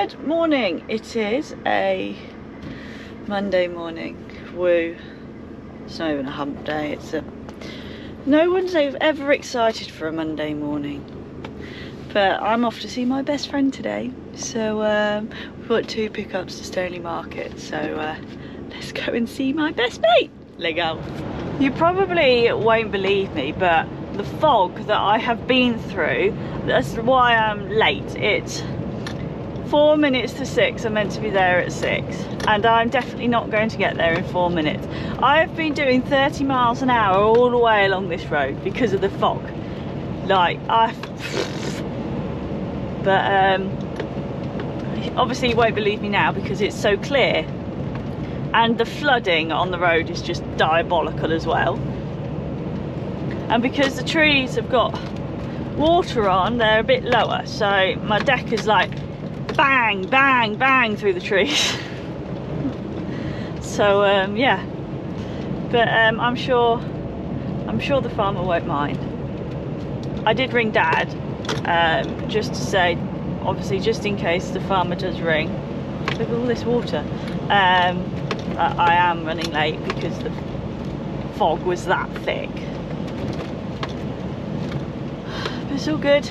Good morning. It is a Monday morning. Woo. It's not even a hump day. No one's ever excited for a Monday morning. But I'm off to see my best friend today. So we've got 2 pickups to Stoney Market. So let's go and see my best mate. Let's go. You probably won't believe me, but the fog that I have been through, that's why I'm late. It's 4 minutes to 6. I'm meant to be there at 6, and I'm definitely not going to get there in 4 minutes. I've been doing 30 miles an hour all the way along this road because of the fog. Like, but obviously you won't believe me now because it's so clear, and the flooding on the road is just diabolical as well. And because the trees have got water on, they're a bit lower, so my deck is like bang, bang, bang through the trees. So yeah, but I'm sure the farmer won't mind. I did ring Dad just to say, obviously, just in case the farmer does ring. Look at all this water. I am running late because the fog was that thick. But it's all good.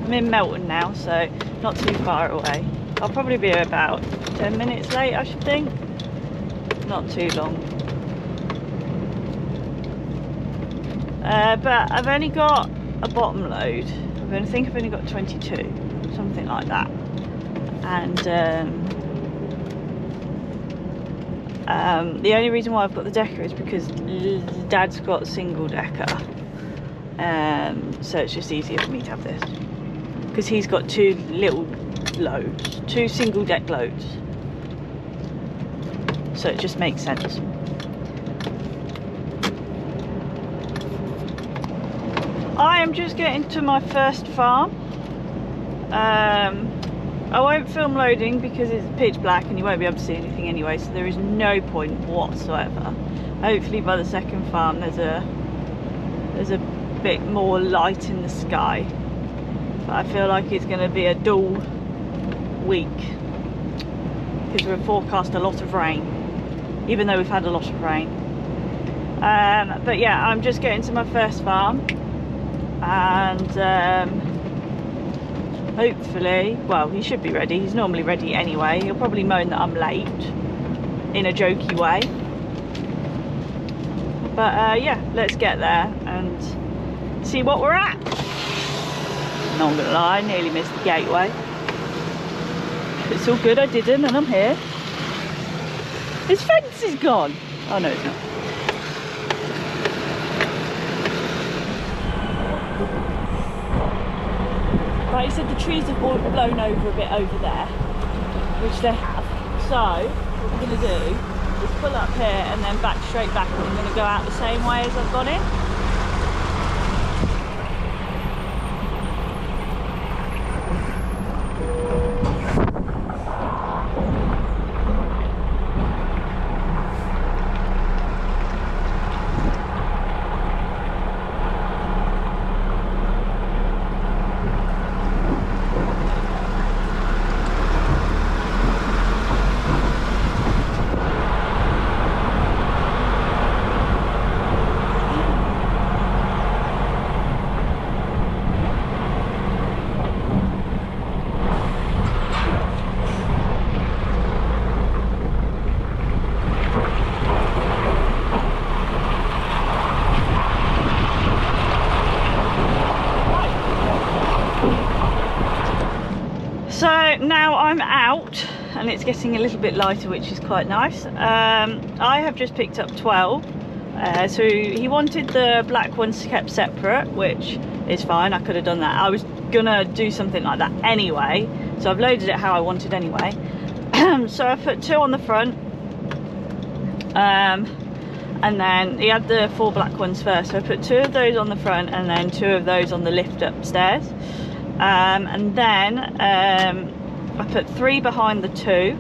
I'm in Melton now, so not too far away. I'll probably be about 10 minutes late, I should think. Not too long. But I've only got a bottom load. I think I've only got 22, something like that. And the only reason why I've got the decker is because Dad's got a single decker. So it's just easier for me to have this. Because he's got 2 little loads, 2 single deck loads. So it just makes sense. I am just getting to my first farm. I won't film loading because it's pitch black and you won't be able to see anything anyway, so there is no point whatsoever. Hopefully by the second farm there's a bit more light in the sky. But I feel like it's going to be a dull week because we're forecast a lot of rain, even though we've had a lot of rain. But yeah, I'm just getting to my first farm, and hopefully, well, he should be ready. He's normally ready anyway. He'll probably moan that I'm late in a jokey way. But yeah, let's get there and see what we're at. Not gonna lie, I nearly missed the gateway. It's all good, I didn't, and I'm here. His fence is gone. Oh no, it's not. Right, he said the trees have blown over a bit over there, which they have. So what we're gonna do is pull up here and then back straight back, and I'm gonna go out the same way as I've gone in. So now I'm out and it's getting a little bit lighter, which is quite nice. I have just picked up 12. So he wanted the black ones kept separate, which is fine. I could have done that. I was gonna do something like that anyway, so I've loaded it how I wanted anyway. So I put 2 on the front, and then he had the 4 black ones first, so I put 2 of those on the front and then 2 of those on the lift upstairs. And then I put 3 behind the 2,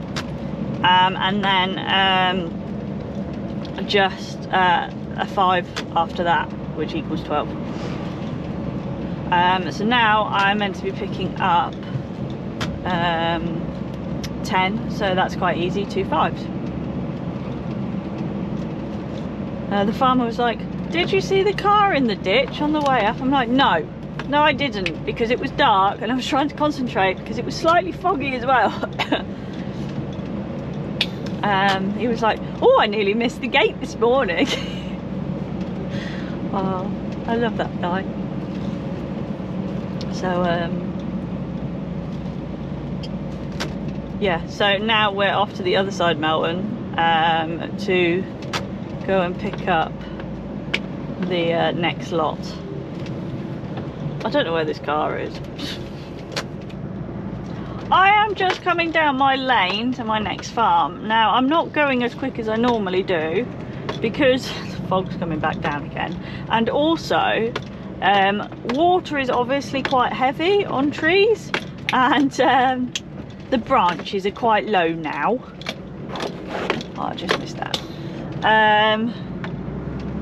and then just a 5 after that, which equals 12. So now I'm meant to be picking up 10, so that's quite easy, 2 5s. The farmer was like, did you see the car in the ditch on the way up? I'm like, no I didn't, because it was dark and I was trying to concentrate because it was slightly foggy as well. He was like, oh, I nearly missed the gate this morning. Oh, I love that guy. So yeah, so now we're off to the other side mountain to go and pick up the next lot. I don't know where this car is. I am just coming down my lane to my next farm. Now, I'm not going as quick as I normally do because the fog's coming back down again. And also, water is obviously quite heavy on trees, and the branches are quite low now. Oh, I just missed that.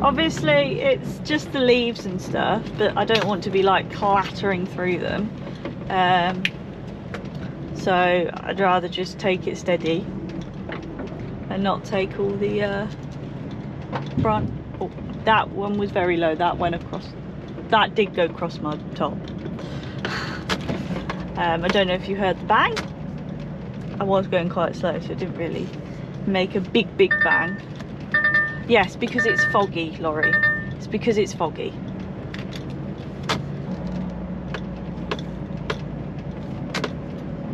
Obviously it's just the leaves and stuff, but I don't want to be like clattering through them, so I'd rather just take it steady and not take all the front. Oh, that one was very low, that went across, that did go across my top. I don't know if you heard the bang. I was going quite slow, so it didn't really make a big bang. Yes, because it's foggy, Laurie. It's because it's foggy.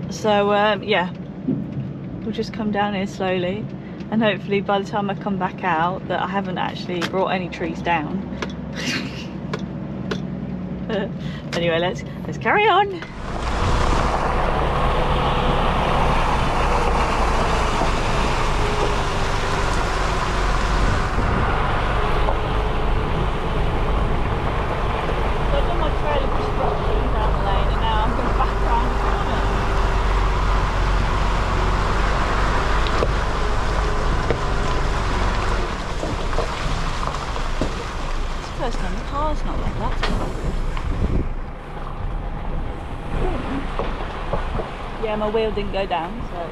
So, yeah. We'll just come down here slowly. And hopefully by the time I come back out, that I haven't actually brought any trees down. Anyway, let's carry on. Yeah, my wheel didn't go down, so.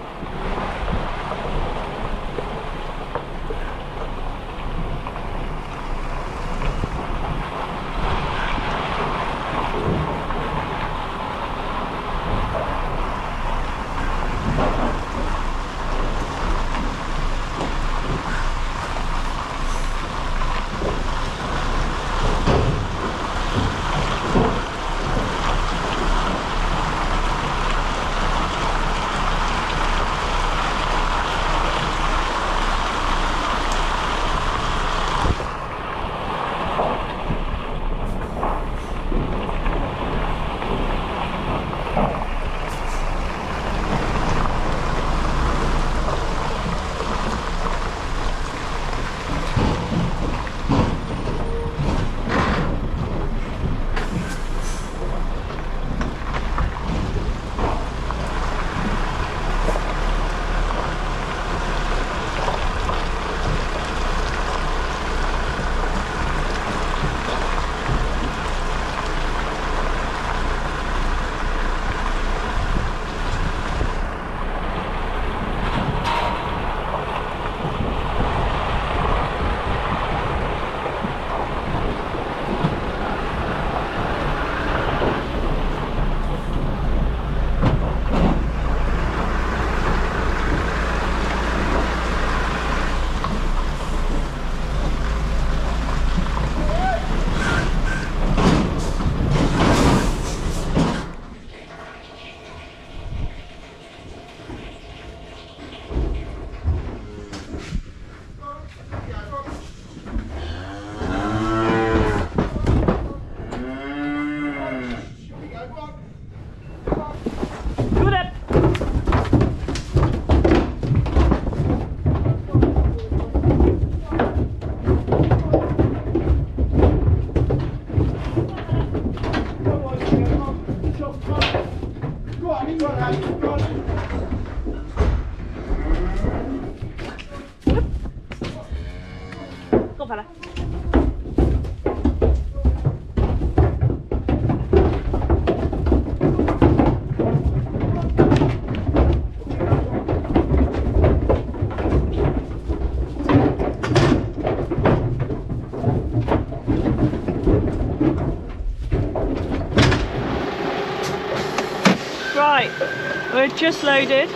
We're just loaded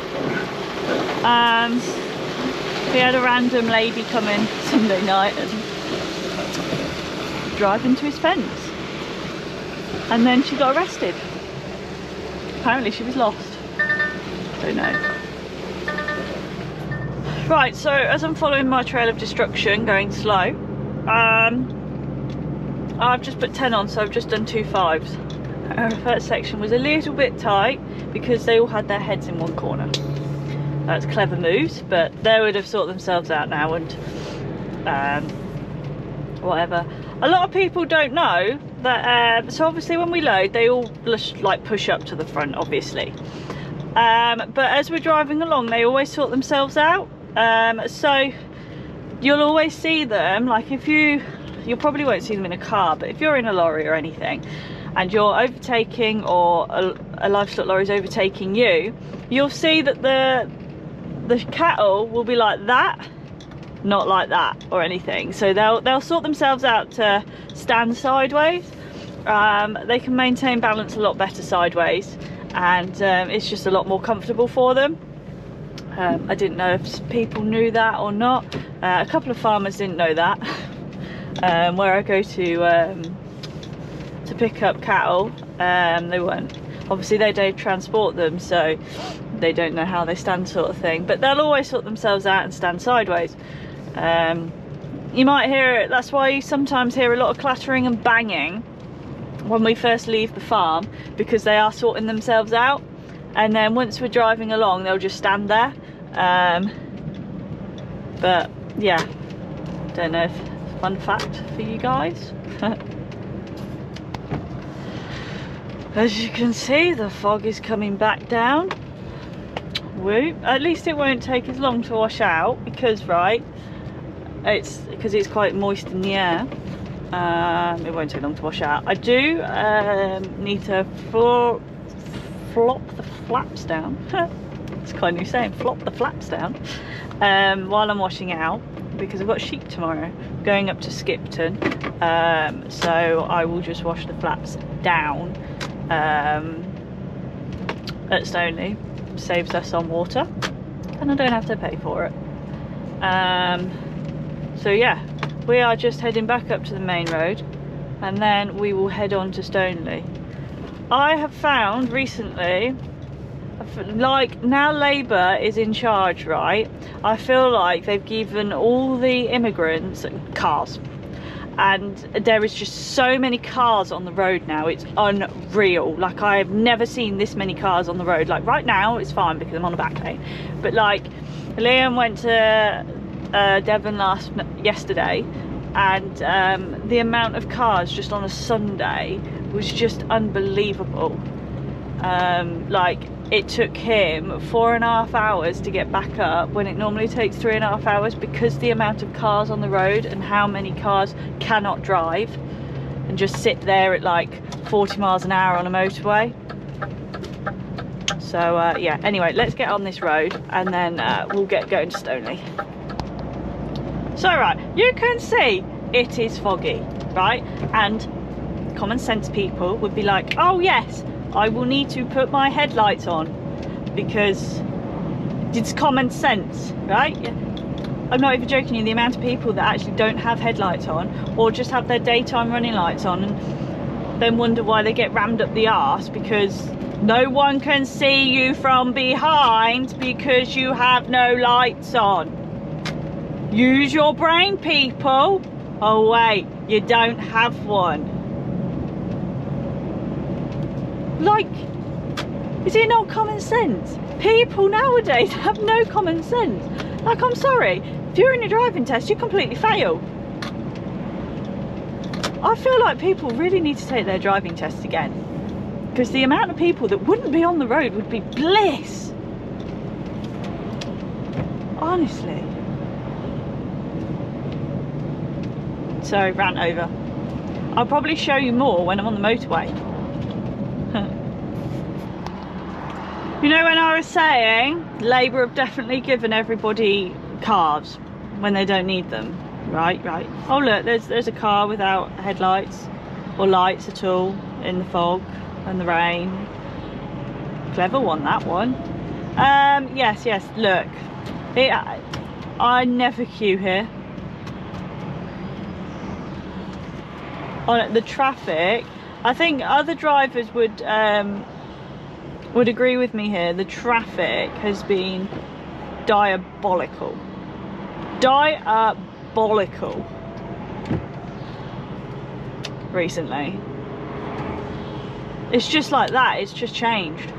and we had a random lady come in Sunday night and drive into his fence, and then she got arrested. Apparently she was lost. Don't know. Right, so as I'm following my trail of destruction, going slow, I've just put 10 on, so I've just done 2 5s. Our first section was a little bit tight because they all had their heads in one corner. That's clever moves, but they would have sorted themselves out now, and whatever. A lot of people don't know that, so obviously when we load, they all like push up to the front, obviously. But as we're driving along, they always sort themselves out. So you'll always see them, like if you probably won't see them in a car, but if you're in a lorry or anything and you're overtaking, or a livestock lorry is overtaking you, you'll see that the cattle will be like that, not like that or anything. So they'll sort themselves out to stand sideways. They can maintain balance a lot better sideways, and it's just a lot more comfortable for them. I didn't know if people knew that or not. A couple of farmers didn't know that. Where I go to pick up cattle, they weren't, obviously they don't transport them, so they don't know how they stand, sort of thing, but they'll always sort themselves out and stand sideways. You might hear it, that's why you sometimes hear a lot of clattering and banging when we first leave the farm, because they are sorting themselves out, and then once we're driving along they'll just stand there. But yeah, don't know if fun fact for you guys. As you can see, the fog is coming back down. Woo. At least it won't take as long to wash out, because it's quite moist in the air. It won't take long to wash out. I do need to flop the flaps down. It's quite a new saying, flop the flaps down, while I'm washing out, because I've got sheep tomorrow going up to Skipton, so I will just wash the flaps down at Stoneleigh. Saves us on water and I don't have to pay for it. So yeah, we are just heading back up to the main road, and then we will head on to Stoneleigh. I have found recently, like, now Labour is in charge, right? I feel like they've given all the immigrants cars, and there is just so many cars on the road now, it's unreal. Like, I have never seen this many cars on the road. Like right now it's fine because I'm on a back lane, but like Liam went to Devon yesterday, and the amount of cars just on a Sunday was just unbelievable. Like, it took him 4.5 hours to get back up when it normally takes 3.5 hours, because the amount of cars on the road and how many cars cannot drive and just sit there at like 40 miles an hour on a motorway. So yeah, anyway, let's get on this road and then we'll get going to Stoneleigh. So right, you can see it is foggy, right? And common sense people would be like, oh yes, I will need to put my headlights on because it's common sense, right? I'm not even joking you, the amount of people that actually don't have headlights on, or just have their daytime running lights on, and then wonder why they get rammed up the arse because no one can see you from behind because you have no lights on. Use your brain, people. Oh wait, you don't have one. Like, is it not common sense? People nowadays have no common sense. Like, I'm sorry, if you're in a driving test, you completely fail. I feel like people really need to take their driving test again, because the amount of people that wouldn't be on the road would be bliss. Honestly. So, rant over. I'll probably show you more when I'm on the motorway. You know, when I was saying Labour have definitely given everybody cars when they don't need them, right? Oh look, there's a car without headlights or lights at all in the fog and the rain. Clever one, that one. Yes, look. I never queue here. On the traffic, I think other drivers would agree with me here. The traffic has been diabolical. Diabolical recently. It's just like that, it's just changed.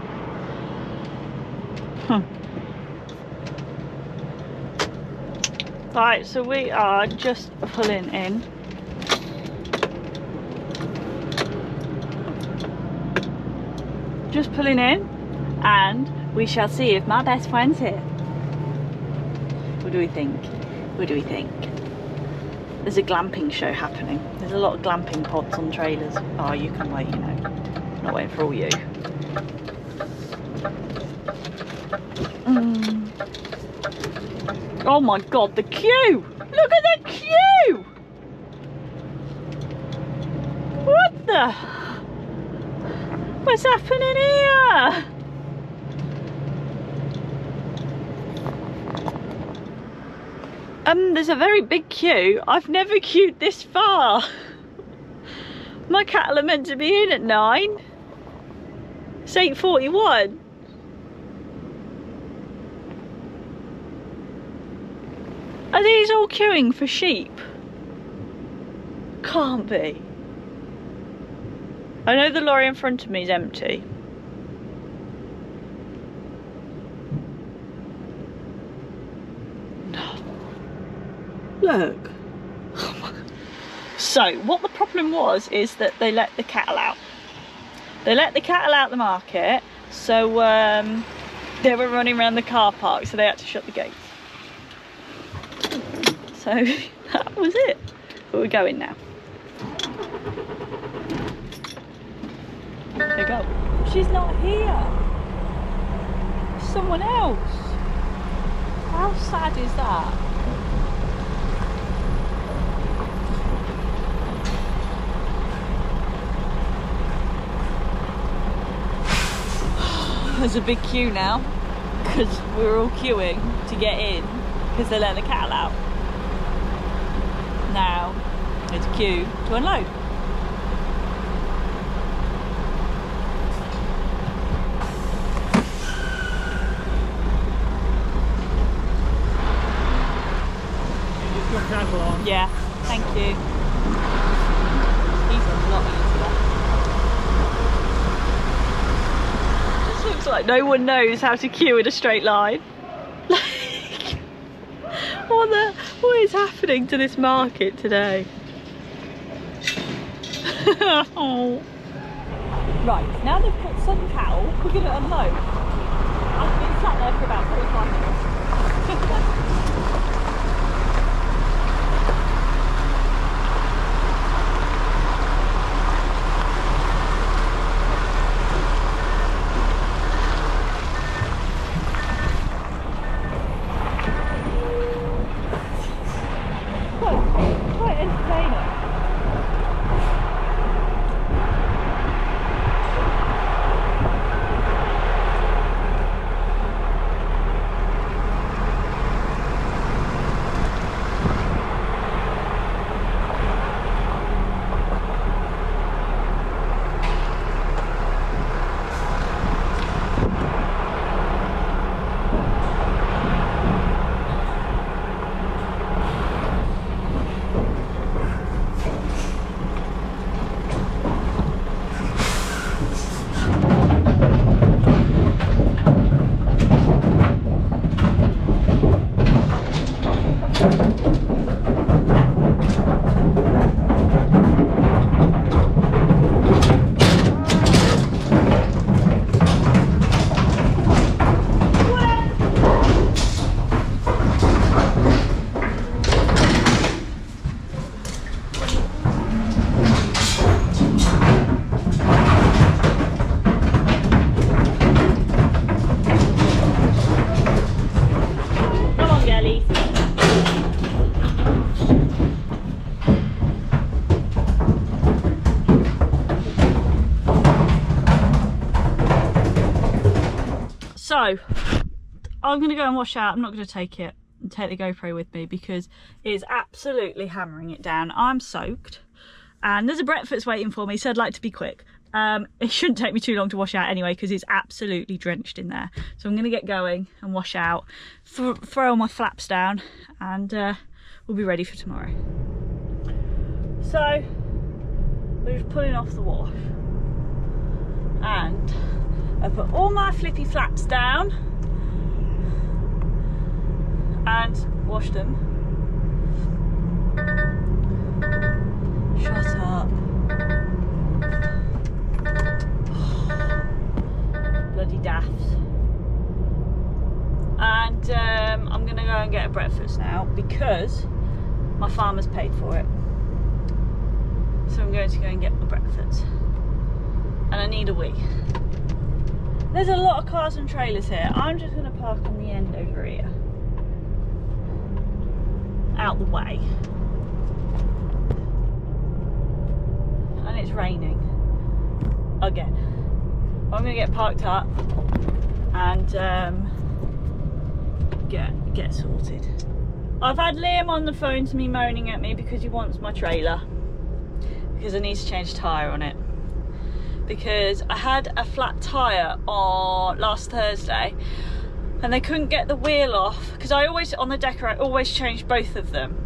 Right, so we are just pulling in. Just pulling in, and we shall see if my best friend's here. What do we think? What do we think? There's a glamping show happening. There's a lot of glamping pods on trailers. Oh, you can wait, you know. I'm not waiting for all you. Oh my god, the queue! Look at the queue! What the? What's happening here? There's a very big queue. I've never queued this far. My cattle are meant to be in at 9. It's 8:41. Are these all queuing for sheep? Can't be. I know the lorry in front of me is empty. No. Look. So, what the problem was is that they let the cattle out. They let the cattle out the market, so they were running around the car park, so they had to shut the gates. So that was it. But we're going now. There you go. She's not here. Someone else. How sad is that? There's a big queue now because we're all queuing to get in because they let the cattle out. Now it's a queue to unload. Yeah, thank you. He's a lot easier. This looks like no one knows how to queue in a straight line. Like, what is happening to this market today? Oh. Right, now they've put some cattle, we're going to unload. I've been sat there for about 45 minutes. Quite entertaining. So I'm gonna go and wash out. I'm not gonna take it and take the GoPro with me because it's absolutely hammering it down. I'm soaked and there's a breakfast waiting for me, so I'd like to be quick. It shouldn't take me too long to wash out anyway because it's absolutely drenched in there. So I'm gonna get going and wash out, throw all my flaps down, and we'll be ready for tomorrow. So we're just pulling off the wash and I put all my flippy flaps down and washed them. Shut up. Bloody daft. And I'm gonna go and get a breakfast now because my farmer's paid for it. So I'm going to go and get my breakfast. And I need a wee. There's a lot of cars and trailers here. I'm just gonna park on the end over here. Out the way. And it's raining again. I'm gonna get parked up and get sorted. I've had Liam on the phone to me moaning at me because he wants my trailer because I need to change the tyre on it, because I had a flat tyre on last Thursday and they couldn't get the wheel off, because I always, on the Decker, I always change both of them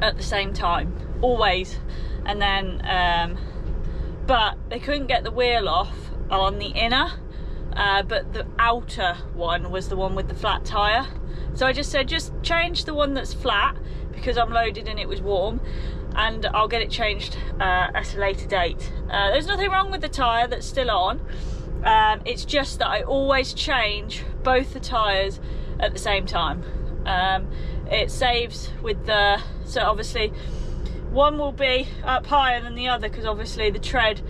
at the same time, always. And then but they couldn't get the wheel off on the inner, but the outer one was the one with the flat tyre. So I just said, just change the one that's flat because I'm loaded and it was warm, and I'll get it changed at a later date. There's nothing wrong with the tyre that's still on. It's just that I always change both the tyres at the same time. It saves with the, so obviously one will be up higher than the other because obviously the tread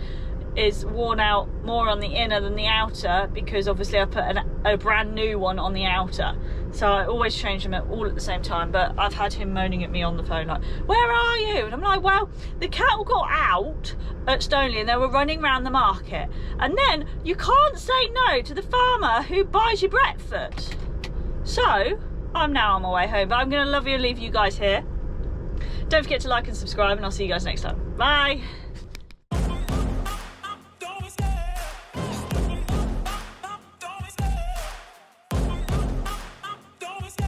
is worn out more on the inner than the outer, because obviously I put a brand new one on the outer. So I always change them all at the same time. But I've had him moaning at me on the phone like, where are you? And I'm like, well, the cattle got out at Stoneleigh and they were running around the market. And then you can't say no to the farmer who buys you breakfast. So I'm now on my way home, but I'm gonna leave you guys here. Don't forget to like and subscribe, and I'll see you guys next time. Bye.